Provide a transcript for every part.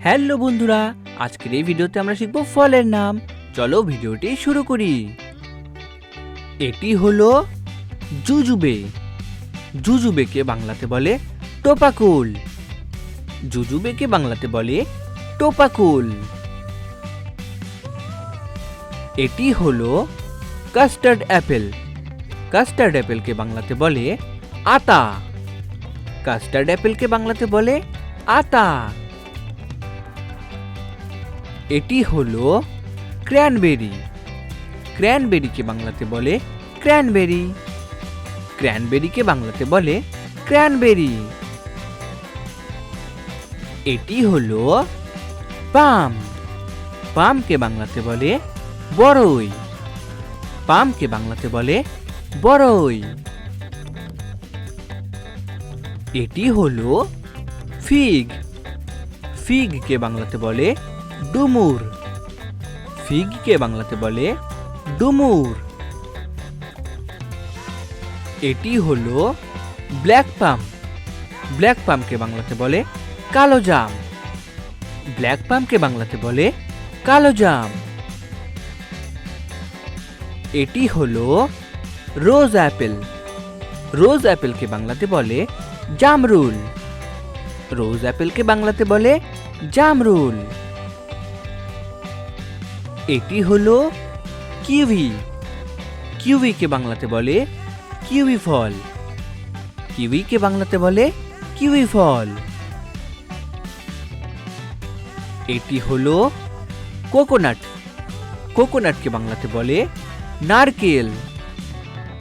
Hello বন্ধুরা, আজকের এই ভিডিওতে আমরা শিখব ফলের নাম। চলো ভিডিওটি শুরু করি। এটি হলো জুজুবে। জুজুবেকে বাংলাতে বলে টোপাকুল। জুজুবেকে বাংলাতে বলে টোপাকুল। এটি হলো কাস্টার্ড অ্যাপেল। কাস্টার্ড অ্যাপেলকে বাংলাতে বলে আতা। কাস্টার্ড অ্যাপেলকে বাংলাতে বলে আতা। এটি হলো ক্র্যানবেরি। ক্র্যানবেরিকে বাংলাতে বলে ক্র্যানবেরি। ক্র্যানবেরিকে বাংলাতে বলে ক্র্যানবেরি। এটি হলো পাম। পামকে বাংলাতে বলে বড়ই। পামকে বাংলাতে বলে বড়ই। এটি হলো ফিগ। ফিগকে বাংলাতে বলে ডুমুর। ফিগকে বাংলাতে বলে ডুমুর। এটি হলো ব্ল্যাক পাম। ব্ল্যাক পামকে বাংলাতে বলে কালো জাম। ব্ল্যাক পামকে বাংলাতে বলে কালো জাম। এটি হলো রোজ অ্যাপেল। রোজ অ্যাপেলকে বাংলাতে বলে জামরুল। রোজ অ্যাপেলকে বাংলাতে বলে জামরুল। এটি হলো কিউই। কিউইকে বাংলাতে বলে কিউই ফল। কিউইকে বাংলাতে বলে কিউই ফল। এটি হলো কোকোনাট। কোকোনাটকে বাংলাতে বলে নারকেল।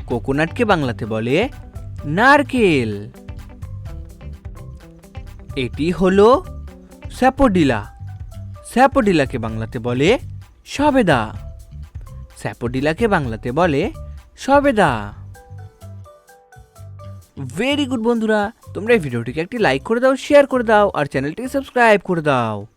কোকোনাটকে বাংলাতে বলে নারকেল। এটি হলো স্যাপোডিলা। স্যাপোডিলাকে বাংলাতে বলে সবেদা। স্যাপোডিলাকে বাংলাতে বলে সবেদা। ভেরি গুড বন্ধুরা, তোমরা এই ভিডিওটিকে একটি লাইক করে দাও, শেয়ার করে দাও আর চ্যানেলটিকে সাবস্ক্রাইব করে দাও।